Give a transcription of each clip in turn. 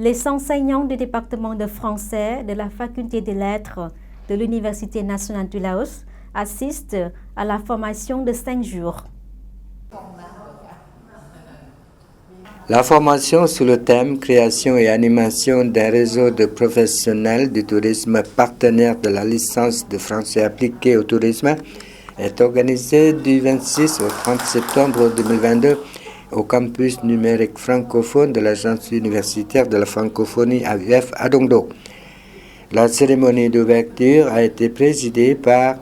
Les enseignants du département de français de la faculté des lettres de l'Université nationale du Laos assistent à la formation de 5 jours. La formation sur le thème création et animation d'un réseau de professionnels du tourisme partenaires de la licence de français appliqué au tourisme est organisée du 26 au 30 septembre 2022 au campus numérique francophone de l'Agence universitaire de la francophonie AUF à Dongdo. La cérémonie d'ouverture a été présidée par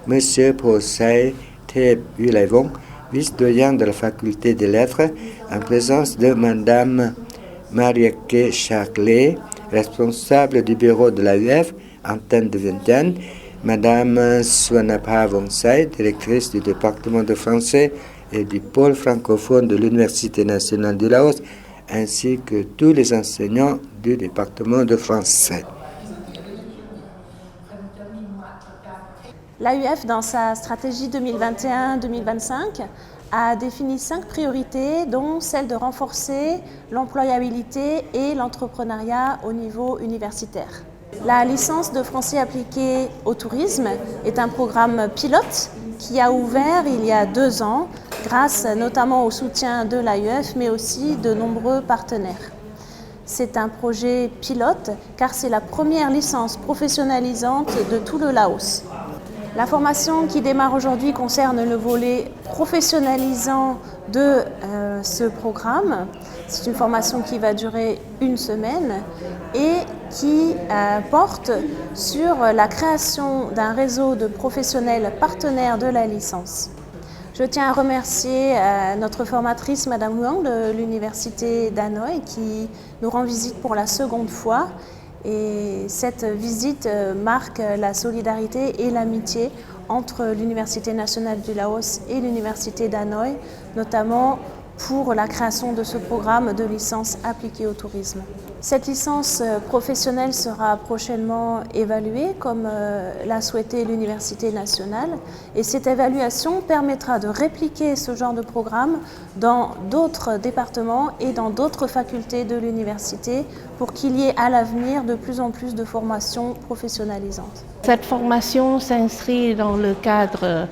M. Prosay Thep Yulaivong, vice-doyen de la faculté des lettres, en présence de Mme Marieke Charlet, responsable du bureau de l'AUF, antenne de Vientiane, Mme Swanapha Vongsai, directrice du département de français et du pôle francophone de l'Université nationale du Laos, ainsi que tous les enseignants du département de français. L'AUF, dans sa stratégie 2021-2025, a défini 5 priorités, dont celle de renforcer l'employabilité et l'entrepreneuriat au niveau universitaire. La licence de français appliqué au tourisme est un programme pilote qui a ouvert il y a 2 ans, grâce notamment au soutien de l'AUF, mais aussi de nombreux partenaires. C'est un projet pilote car c'est la première licence professionnalisante de tout le Laos. La formation qui démarre aujourd'hui concerne le volet professionnalisant de ce programme. C'est une formation qui va durer 1 semaine et qui porte sur la création d'un réseau de professionnels partenaires de la licence. Je tiens à remercier notre formatrice, Mme Huang de l'Université d'Hanoï, qui nous rend visite pour la 2e fois. Et cette visite marque la solidarité et l'amitié entre l'Université nationale du Laos et l'Université d'Hanoï, notamment pour la création de ce programme de licence appliquée au tourisme. Cette licence professionnelle sera prochainement évaluée comme l'a souhaité l'Université nationale et cette évaluation permettra de répliquer ce genre de programme dans d'autres départements et dans d'autres facultés de l'université pour qu'il y ait à l'avenir de plus en plus de formations professionnalisantes. Cette formation s'inscrit dans le cadre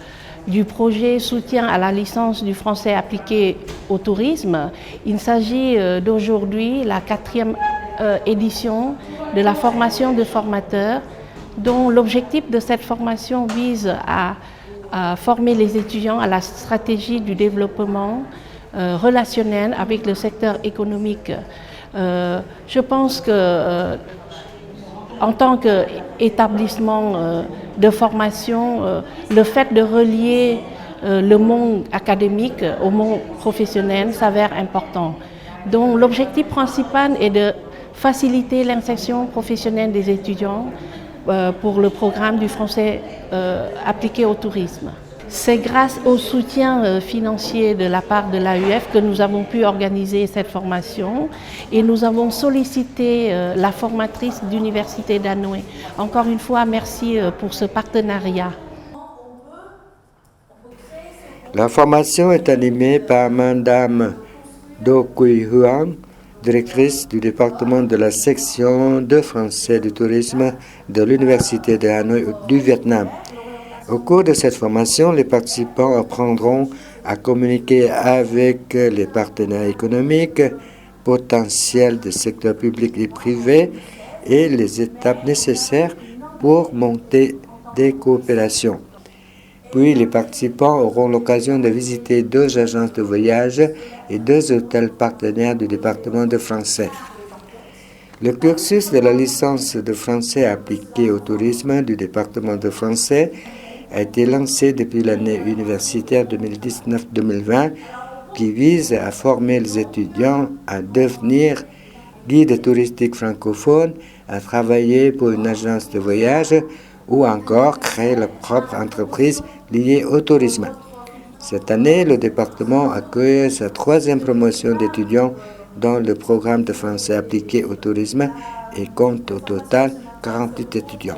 du projet soutien à la licence du français appliqué au tourisme. Il s'agit d'aujourd'hui la 4e édition de la formation de formateurs dont l'objectif de cette formation vise à former les étudiants à la stratégie du développement relationnel avec le secteur économique. Je pense que en tant qu'établissement de formation, le fait de relier le monde académique au monde professionnel s'avère important. Donc l'objectif principal est de faciliter l'insertion professionnelle des étudiants pour le programme du français appliqué au tourisme. C'est grâce au soutien financier de la part de l'AUF que nous avons pu organiser cette formation et nous avons sollicité la formatrice d'Université d'Hanoï. Encore une fois, merci pour ce partenariat. La formation est animée par Mme Do Quy Huang, directrice du département de la section de français du tourisme de l'Université de Hanoï du Vietnam. Au cours de cette formation, les participants apprendront à communiquer avec les partenaires économiques, potentiels des secteurs publics et privés et les étapes nécessaires pour monter des coopérations. Puis, les participants auront l'occasion de visiter 2 agences de voyage et 2 hôtels partenaires du département de français. Le cursus de la licence de français appliqué au tourisme du département de français a été lancé depuis l'année universitaire 2019-2020 qui vise à former les étudiants à devenir guides touristiques francophones, à travailler pour une agence de voyage ou encore créer leur propre entreprise liée au tourisme. Cette année, le département accueille sa 3e promotion d'étudiants dans le programme de français appliqué au tourisme et compte au total 48 étudiants.